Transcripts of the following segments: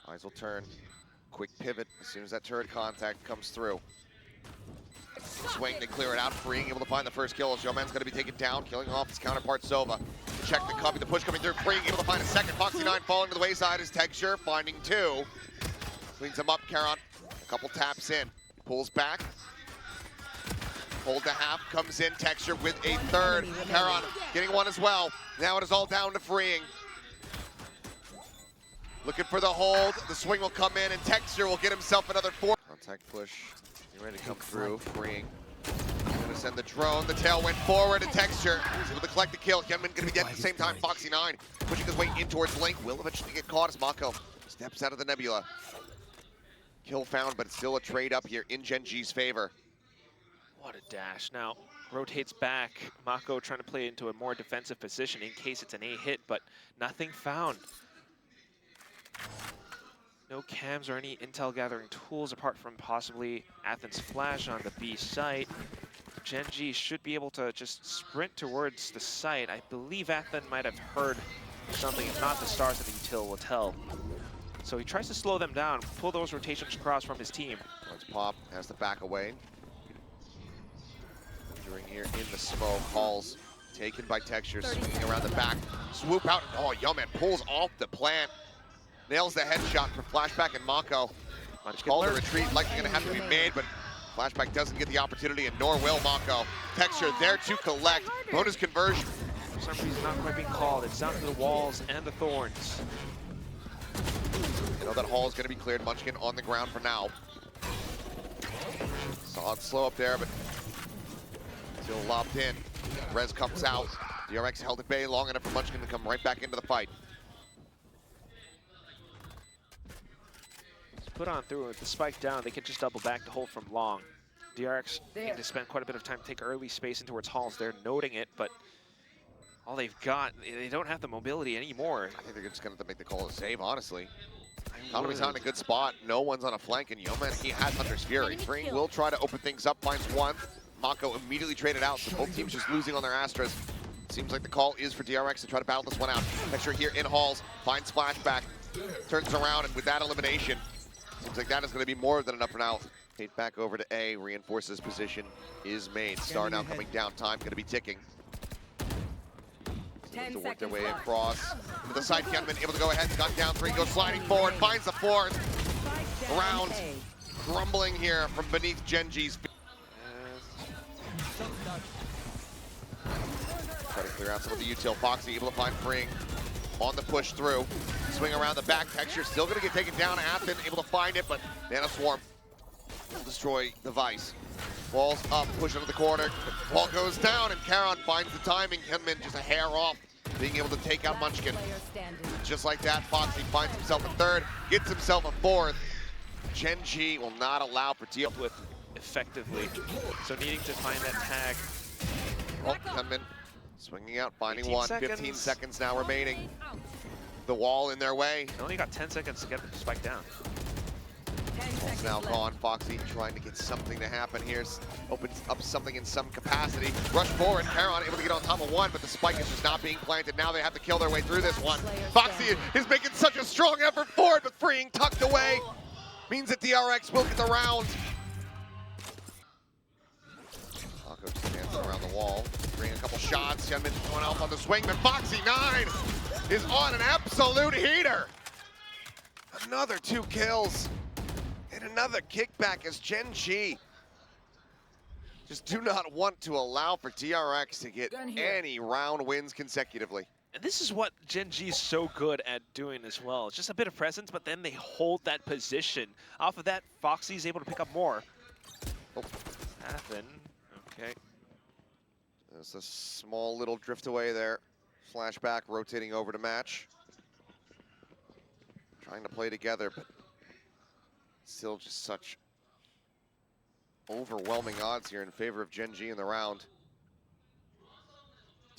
Eyes will turn. Quick pivot as soon as that turret contact comes through. Swing to clear it out, freeing, able to find the first kill. Showman's going to be taken down, killing off his counterpart Sova. Check the copy, the push coming through, freeing, able to find a second. Foxy9 falling to the wayside is Texture, finding two. Cleans him up, Karon. A couple taps in, pulls back. Hold to half, comes in, Texture with a third. Karon getting one as well. Now it is all down to freeing. Looking for the hold, the swing will come in, and Texture will get himself another four. Contact push, get ready to come through, freeing. Gonna send the drone, the tail went forward, and Texture is able to collect the kill. Hyunmin gonna be dead at the same time, Foxy9 pushing his way in towards Link, will eventually get caught as Mako steps out of the nebula. Kill found, but it's still a trade up here in Gen.G's favor. What a dash. Now, rotates back. Mako trying to play into a more defensive position in case it's an A hit, but nothing found. No cams or any intel gathering tools apart from possibly Athens flash on the B site. Gen.G should be able to just sprint towards the site. I believe Athens might have heard something, if not the stars of the util will tell. So he tries to slow them down, pull those rotations across from his team. Let's pop, has to back away. During here in the smoke, Halls taken by Texture, swinging around the back, swoop out. Oh, Yoman pulls off the plant. Nails the headshot for Flashback and Mako. Called a retreat, likely going to have to be made, but Flashback doesn't get the opportunity, and nor will Mako. Texture there to collect. Bonus conversion. For some reason, not quite being called. It's down to the walls and the thorns. You know that Hall is going to be cleared. Munchkin on the ground for now. Saw it slow up there, but still lobbed in. Rez comes out. DRX held at bay long enough for Munchkin to come right back into the fight. Put on through with the spike down, they can just double back to hold from long. DRX need to spend quite a bit of time to take early space in towards Halls. They're noting it, but all they've got, they don't have the mobility anymore. I think they're just going to have to make the call to save, honestly. Economy's not in a good spot. No one's on a flank, and Yoman, he has Hunter's Fury. Freeing will try to open things up, finds one. Mako immediately traded out, so both teams just losing on their Astras. Seems like the call is for DRX to try to battle this one out. Texture here in Halls, finds Flashback, turns around, and with that elimination, seems like that is going to be more than enough for now. Hate back over to A, reinforces position is made. Star now coming down, time going to be ticking. To work their way across. To the side, Hyunmin able to go ahead, gun down three, goes sliding forward, finds the fourth. Round grumbling here from beneath Gen.G's feet. Try to clear out some of the util. Foxy able to find freeing on the push through. Swing around the back, Texture still going to get taken down. Athens able to find it, but Nano Swarm will destroy the Vice. Walls up, push into the corner. Ball goes down, and Karon finds the timing. Hyunmin just a hair off, being able to take out Munchkin. Just like that, Foxy finds himself a third, gets himself a fourth. Gen.G will not allow for deal with effectively. So needing to find that tag. Oh, Hyunmin swinging out, finding one. 15 seconds now remaining. The wall in their way. They only got 10 seconds to get the spike down. Ball's now gone. Foxy trying to get something to happen here. Opens up something in some capacity. Rush forward. Karon able to get on top of one, but the spike is just not being planted. Now they have to kill their way through this one. Foxy is making such a strong effort forward, but freeing tucked away. Means that DRX will get the round. Mako just dancing around the wall. Bringing a couple shots. Hyunmin going off on the swing, but Foxy9 is on an absolute heater. Another 2 kills. And another kickback as Gen.G just do not want to allow for DRX to get any round wins consecutively. And this is what Gen.G is so good at doing as well. It's just a bit of presence, but then they hold that position. Off of that, Foxy's able to pick up more. Oh. Athens, okay. There's a small little drift away there. Flashback rotating over to match. Trying to play together, but still just such overwhelming odds here in favor of Gen.G in the round.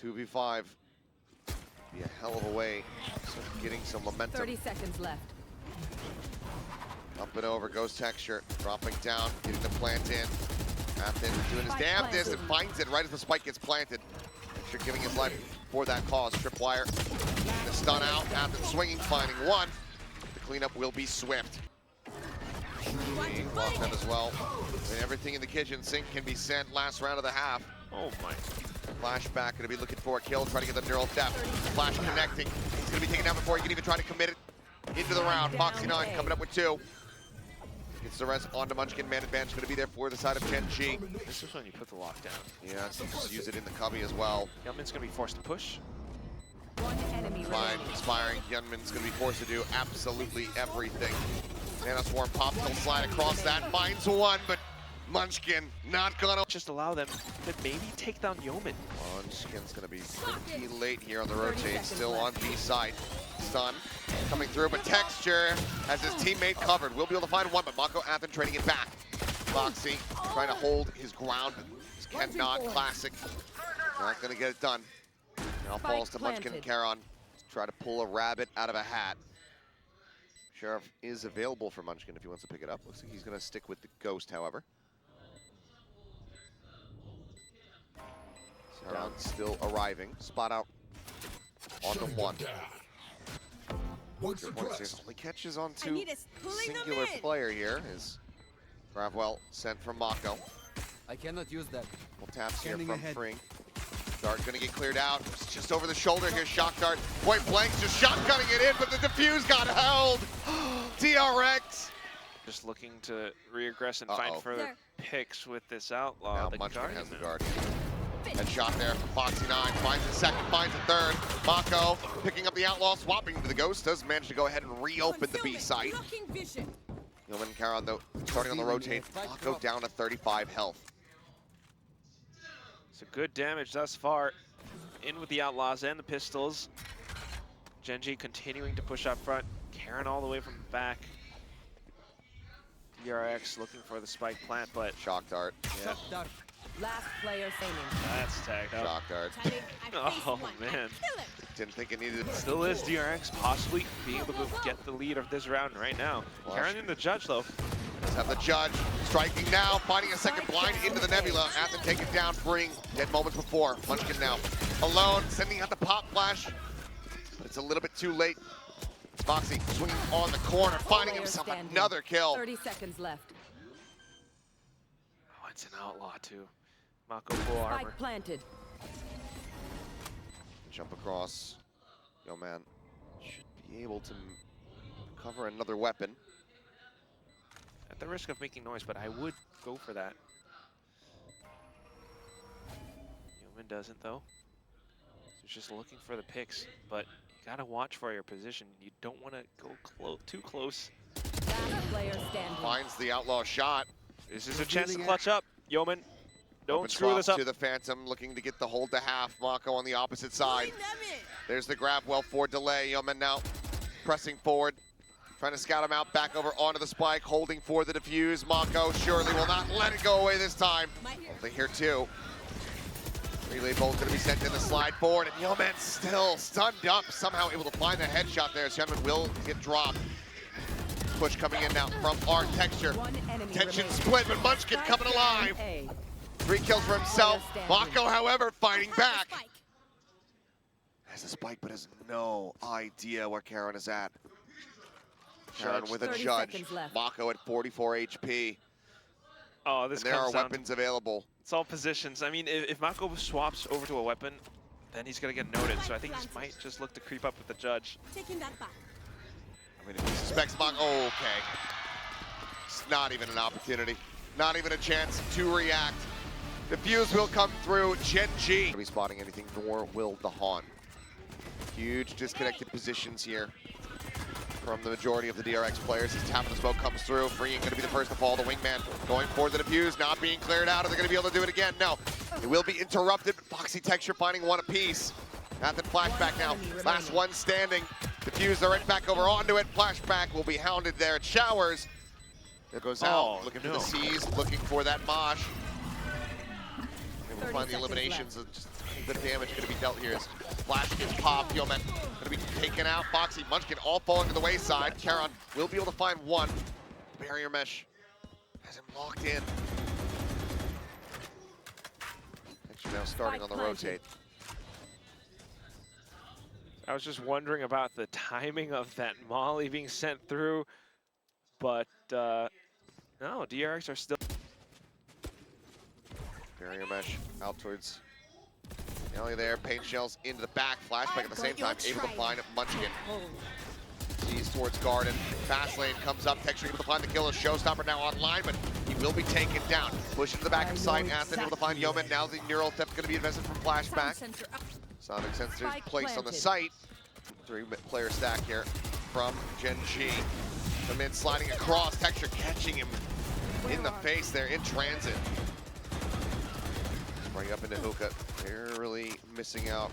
2v5. Be a hell of a way of getting some momentum. 30 seconds left. Up and over goes Texture, dropping down, getting the plant in. Athens doing his damnedest and finds it right as the spike gets planted. Texture giving his life for that cause. Tripwire, the stun out. Athens swinging, finding one. The cleanup will be swift. Being locked in as well. And everything in the kitchen sink can be sent last round of the half. Oh my. Flashback gonna be looking for a kill, trying to get the neural depth. Flash connecting. He's gonna be taken down before he can even try to commit it into the round. Foxy9 coming up with 2. Gets the rest onto Munchkin. Man advantage gonna be there for the side of Gen.G. This is when you put the lockdown. Yeah, so just use it in the cubby as well. Yeoman's gonna be forced to push. One enemy Fine, remaining. expiring. Yunman's gonna be forced to do absolutely everything. Nanoswarm pop, he'll slide across that, finds one, but Munchkin not gonna. Just allow them to maybe take down Yeoman. Munchkin's gonna be pretty late here on the rotate, still on B side. Stun coming through, but Texture has his teammate covered. We'll be able to find one, but Mako Athen trading it back. Foxy trying to hold his ground, but just cannot. Classic. Not gonna get it done. Now falls to Munchkin and Charon. Try to pull a rabbit out of a hat. Sheriff is available for Munchkin if he wants to pick it up. Looks like he's gonna stick with the Ghost, however. Charon still arriving. Spot out on the 1. Only catches on 2 singular player here is Gravwell sent from Mako. I cannot use that. Full taps here Standing from ahead. Fring. Dart gonna get cleared out. It's just over the shoulder here. Shock Dart. Point blank, just shotgunning it in, but the defuse got held. DRX. Just looking to reaggress and find further picks with this outlaw. Now The Munchkin Guardian. has the Guardian. Headshot there from Foxy9. Finds the second, finds the third. Mako picking up the outlaw, swapping to the Ghost. Does manage to go ahead and reopen the B site. Yeoman and Charon, though, starting on the rotate. Mako down to 35 health. So good damage thus far. In with the outlaws and the pistols. Gen.G continuing to push up front. Charon all the way from the back. DRX looking for the spike plant, but Shock Dart. yeah, Dark. Last player standing. that's tagged up. Shock Dart. Oh man. Didn't think it needed it. Still is DRX possibly being able to get the lead of this round right now. Flush. Charon in the judge though. Let's have the Judge striking now, finding a second blind into the Nebula. Athen take it down, Fring dead moments before. Munchkin now alone, sending out the pop flash. But it's a little bit too late. Foxy swinging on the corner, finding himself another kill. 30 seconds left. Oh, it's an outlaw too. Mako full armor. Spike planted. Jump across. Yo, man. Should be able to cover another weapon. At the risk of making noise, but I would go for that. Yeoman doesn't though. So just looking for the picks, but you gotta watch for your position. You don't want to go too close. Last player standing. Finds the outlaw shot. This is a chance to clutch up, Yeoman. Don't Open screw swap this up. to the Phantom, looking to get the hold to half. Mako on the opposite side. There's the grab, well for delay. Yeoman now pressing forward, trying to scout him out, back over onto the spike, holding for the defuse. Mako surely will not let it go away this time. Only here too. Relay bolt gonna be sent in the slide forward, and Yeoman still stunned up, somehow able to find the headshot there. Yeoman will get dropped. Push coming in now from Art Texture. One enemy Tension remaining. split, but Munchkin coming alive. A. 3 kills for himself. Mako, however, fighting back. Has a spike, but has no idea where Charon is at. Charon with a 30 judge. seconds left. Mako at 44 HP. Oh, this And there are comes down. weapons available. It's all positions. I mean, if Mako swaps over to a weapon, then he's gonna get noted. So I think he might just look to creep up with the judge. Taking that back. I mean, if he suspects Mako, oh, okay. It's not even an opportunity. Not even a chance to react. The fuse will come through. Gen.G. Not be spotting anything, nor will the Han. Huge disconnected positions here from the majority of the DRX players. As Tap of the Smoke comes through. Freeing going to be the first to fall. The wingman going for the defuse, not being cleared out. Are they going to be able to do it again? No. It will be interrupted, but Foxy Texture finding one apiece. Athen flashback now. Last one standing. Defuse, they're right back over onto it. Flashback will be hounded there. It showers. There goes out. Looking for the C's, looking for that mosh. We'll find the eliminations. Just a bit of damage going to be dealt here as Flash gets popped. Yeoman going to be taken out. Foxy, Munchkin all falling to the wayside. Charon will be able to find one. Barrier mesh has him locked in. Texture now starting on the rotate. I was just wondering about the timing of that molly being sent through, but no, DRX are still. Barrier mesh out towards Ellie there. Paint shells into the back. Flashback at the same time. Able to find Munchkin. Sees towards Garden. Fast lane comes up. Texture able to find the killer. Showstopper now online, but he will be taken down. Push into the back of sight. Athen able to find Yeoman. Now the neural theft going to be invested from Flashback. Sonic sensor placed on the site. 3-player stack here from Gen.G. The mid sliding across. Texture catching him in the face there in transit. Bring up into Hookah. Barely missing out.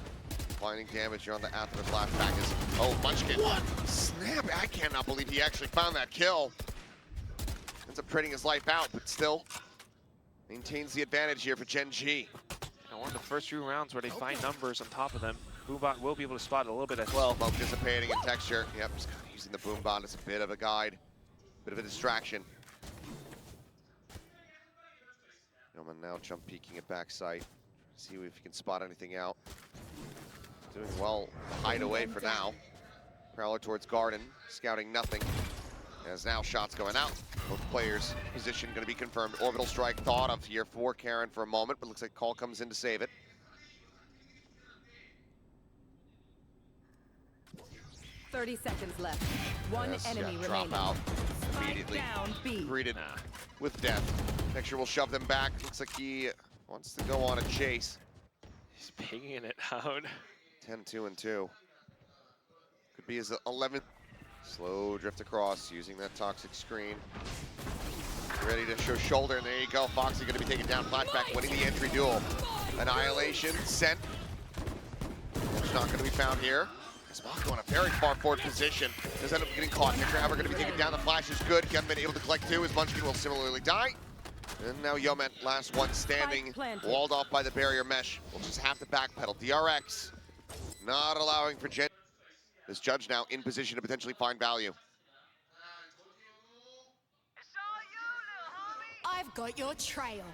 Finding damage here on the Athen flashback is, oh, Munchkin. What? Snap! I cannot believe he actually found that kill. Ends up trading his life out, but still maintains the advantage here for Gen.G. One of the first few rounds where they find numbers on top of them. Boombot will be able to spot it a little bit as well. Smoke dissipating in Texture. Yep, just kind of using the Boombot as a bit of a guide, bit of a distraction. Yeoman now jump peeking at backside. See if he can spot anything out. Doing well, hide away for now. Prowler towards Garden, scouting nothing. As now shots going out. Both players' position going to be confirmed. Orbital strike thought of here for Karen for a moment, but looks like call comes in to save it. Thirty seconds left. One enemy drop remaining. out Spike immediately. down, B. Greeted with death. Texture will shove them back. Looks like he wants to go on a chase. He's pinging it out. 10-2-2. Could be his 11th. Slow drift across using that toxic screen. Ready to show shoulder, and there you go. Foxy going to be taken down. Flashback winning the entry duel. Annihilation sent. It's not going to be found here. Mako in a very far forward position. Does end up getting caught. Texture, however, going to be taken down. The flash is good. Gunman able to collect two. His Munchkin will similarly die. And now Yeoman, last one standing, walled off by the barrier mesh. We'll just have to backpedal. DRX not allowing for Gen. This judge now in position to potentially find value. I've got your trail.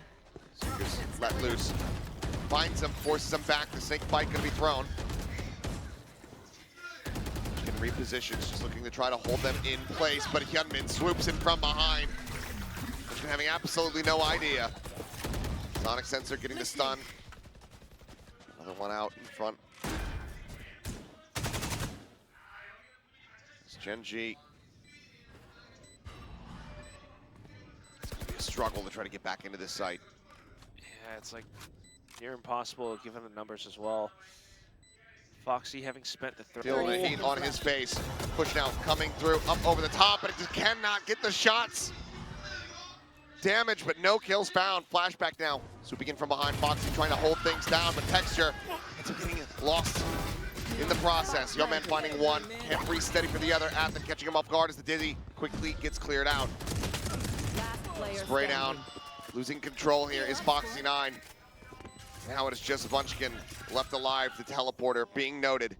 Seekers let loose. Finds him, forces him back. The snake bite going to be thrown. Can repositions, just looking to try to hold them in place, but Hyunmin swoops in from behind. Having absolutely no idea. Sonic sensor getting the stun. Another one out in front. It's Gen.G. It's going to be a struggle to try to get back into this site. Yeah, it's like near impossible given the numbers as well. Foxy having spent the Feeling the heat on his face. Pushing out, coming through, up over the top, but it just cannot get the shots. Damage, but no kills found. Flashback now. Swooping in from behind. Foxy trying to hold things down, but Texture ends up getting lost in the process. Yeoman finding one. Can't free steady for the other. Athen catching him off guard as the Dizzy quickly gets cleared out. Spray down. Losing control here is Foxy 9. Now it is just Munchkin left alive. The teleporter being noted.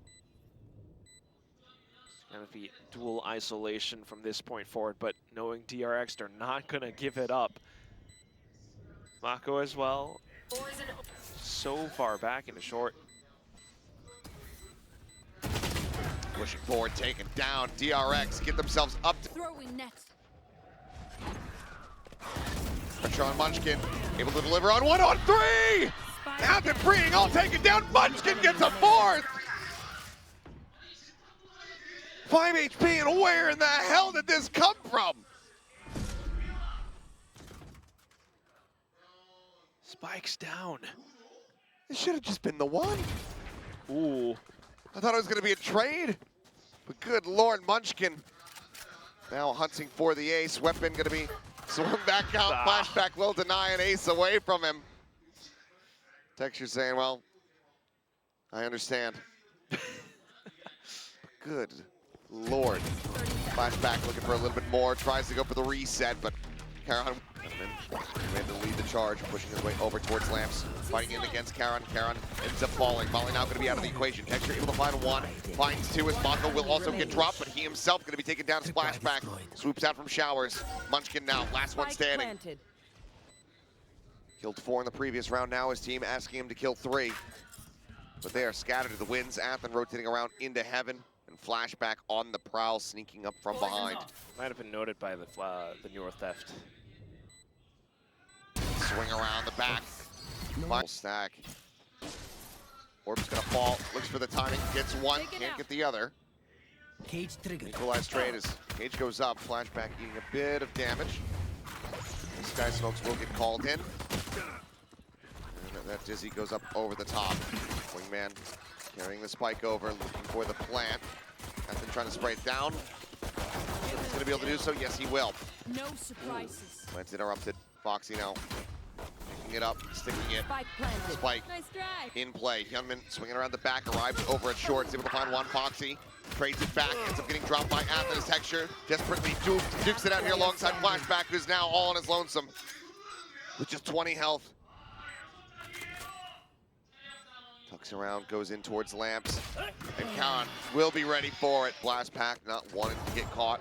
Going to be dual isolation from this point forward, but knowing DRX, they're not going to give it up. Mako as well. So far back into short. Pushing forward, taken down. DRX get themselves up to Throwing next. pressure on Munchkin. Able to deliver on 1-on-3! Athen freeing, all taken down. Munchkin gets a fourth! 5 HP, and where in the hell did this come from? Spikes down. It should have just been the one. Ooh. I thought it was going to be a trade. But good lord, Munchkin now hunting for the ace. Weapon going to be swung back out. Flashback will deny an ace away from him. Texture saying, well, I understand. Good lord. Flashback looking for a little bit more. Tries to go for the reset, but Karan made to lead the charge, pushing his way over towards Lamps. Fighting in against Karan. Karan ends up falling. Molly now going to be out of the equation. Texture able to find one. Finds two as Mako will also get dropped, but he himself going to be taken down. Splashback. Swoops out from showers. Munchkin now, last one standing. Killed 4 in the previous round. Now his team asking him to kill 3. But they are scattered to the winds. Athen rotating around into heaven. And Flashback on the prowl, sneaking up from behind. Might have been noted by the Neuro Theft. Swing around the back. Final stack. Orb's gonna fall. Looks for the timing. Gets one. Can't get the other. Cage trigger. Equalized trade as Cage goes up. Flashback eating a bit of damage. Sky Smokes will get called in. And that Dizzy goes up over the top. Wingman carrying the spike over, looking for the plant. Athen trying to spray it down. He's going to be able to do so. Yes, he will. No surprises. Plant's interrupted. Foxy now picking it up, sticking it. Spike planted. Spike Nice try. in play. Hyunmin swinging around the back, arrives over at short. Is able to find one. Foxy trades it back, ends up getting dropped by Athen. His texture desperately dukes it out here alongside Flashback, who's now all on his lonesome with just 20 health. Tucks around, goes in towards Lamps, and Khan will be ready for it. Blast Pack not wanting to get caught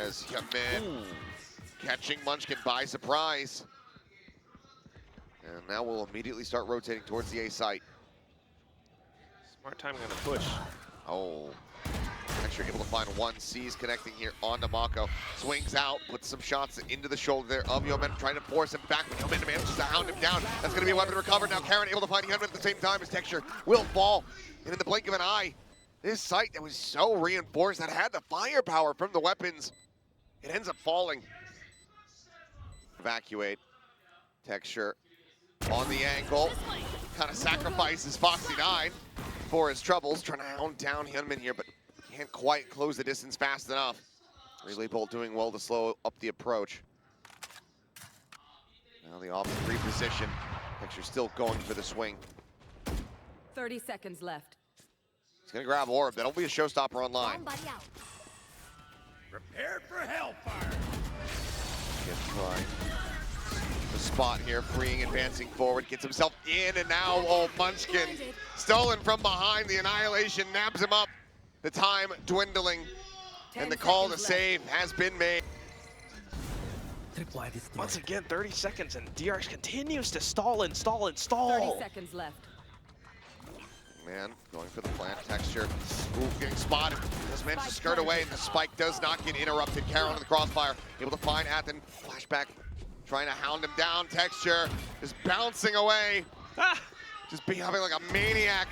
as Hyunmin catching Munchkin by surprise. And now we'll immediately start rotating towards the A site. Smart timing on the push. Oh, actually able to find one. C's connecting here onto Mako. Swings out, puts some shots into the shoulder there of Yeoman, trying to force him back, but Yeoman manages to hound him down. That's going to be a weapon recovered. Now Karen able to find Yeoman at the same time. His texture will fall, and in the blink of an eye, this site that was so reinforced, that had the firepower from the weapons, it ends up falling. Evacuate. Texture on the angle. Kind of sacrifices Foxy 9 for his troubles, trying to hound down Hyunmin here, but can't quite close the distance fast enough. Relay Bolt doing well to slow up the approach. Now the off free position. Texture still going for the swing. 30 seconds left. He's gonna grab Orb. That'll be a showstopper online. Somebody out. Prepare for hellfire. Good try. The spot here, freeing, advancing forward, gets himself in, and now, oh, Munchkin stolen from behind. The Annihilation nabs him up. The time dwindling, and the call to save has been made. Tripwire destroyed. Once again, 30 seconds, and DRX continues to stall and stall and 30 stall. seconds left. Man, going for the plant. Texture. Ooh, getting spotted. Just managed to skirt away, and the spike does not get interrupted. Karen on the crossfire, able to find Athen. Flashback, trying to hound him down. Texture is bouncing away. Just becoming like a maniac.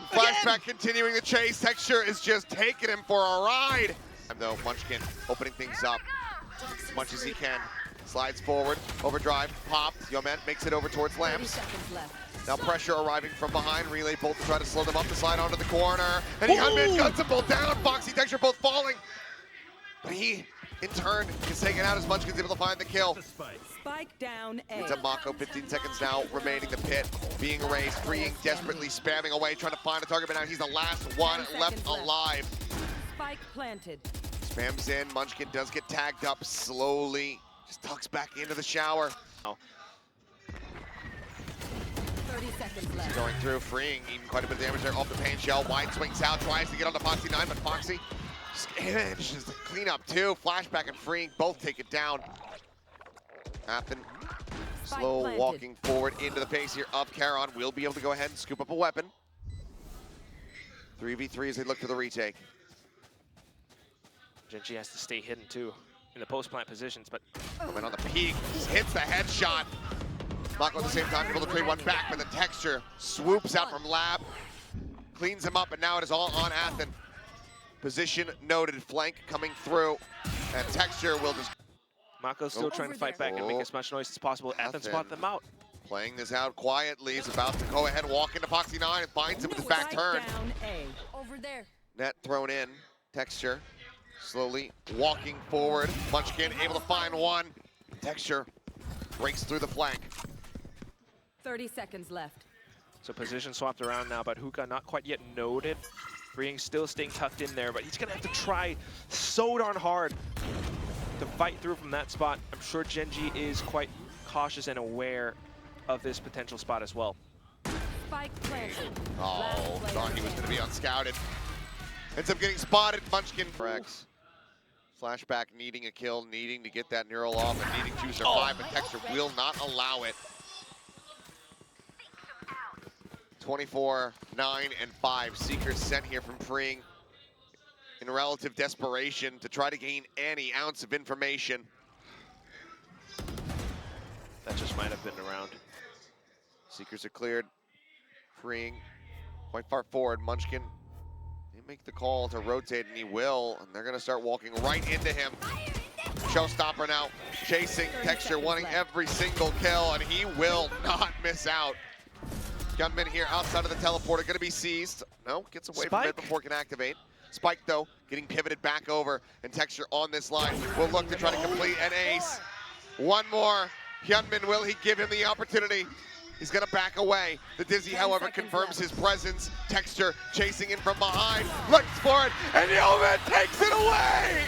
Flashback continuing the chase. Texture is just taking him for a ride. And though Munchkin opening things up as much as he can. Slides forward, overdrive, popped. Yeoman makes it over towards 30 Lamps. seconds left. Now pressure arriving from behind. Relay Bolt to try to slow them up, to slide onto the corner. And Hyunmin guns them both down. Foxy, Texture both falling. But he, in turn, is taking out as Munchkin's able to find the kill. Spike down A. It's a Mako, 15 seconds now remaining. The pit being raised, freeing, desperately spamming away, trying to find a target, but now he's the last one 10 left seconds left. alive. Spike planted. Spams in, Munchkin does get tagged up slowly. Just tucks back into the shower. 30 seconds left. Going through, freeing, even quite a bit of damage there off the pain shell. Wide swings out, tries to get onto Foxy 9, but Foxy just manages to clean up too. Flashback and freeing both take it down. Athen slow planted. walking forward into the pace here of Charon. Will be able to go ahead and scoop up a weapon. 3v3 as they look for the retake. Gen.G has to stay hidden too in the post-plant positions, but Coming on the peak, just hits the headshot. Mako at the same time able to trade one back, but the Texture swoops out from Lab, cleans him up, and now it is all on Athen. Position noted, flank coming through, and Texture will just Mako's still trying to fight back and make as much noise as possible. Athen spot them out. playing this out quietly. He's about to go ahead and walk into Foxy 9 and finds him with his back Spike turn. down A. Over there. Net thrown in. Texture slowly walking forward. Munchkin able to find one. Texture breaks through the flank. 30 seconds left. So position swapped around now, but Hookah not quite yet noted. Freeing still staying tucked in there, but he's gonna have to try so darn hard to fight through from that spot. I'm sure Gen.G is quite cautious and aware of this potential spot as well. Spike planted. Oh, Last player thought he was standing. going to be unscouted. Ends up getting spotted. Munchkin DRX. Flashback needing a kill, needing to get that neural off, and needing to survive, but Texture will not allow it. 24, 9, and 5. Seekers sent here from Preeng in relative desperation to try to gain any ounce of information. That just might have been around. Seekers are cleared. Preeng quite far forward. Munchkin, they make the call to rotate, and he will. And they're going to start walking right into him. Showstopper now, chasing Texture, wanting every single kill, and he will not miss out. Gunman here outside of the teleporter, going to be seized. No, gets away from it before it can activate. Spike, though, getting pivoted back over, and Texture on this line will look to try to complete an ace. One more. Hyunmin, will he give him the opportunity? He's going to back away. The Dizzy, however, confirms his presence. Texture chasing in from behind, looks for it, and Yeoman takes it away!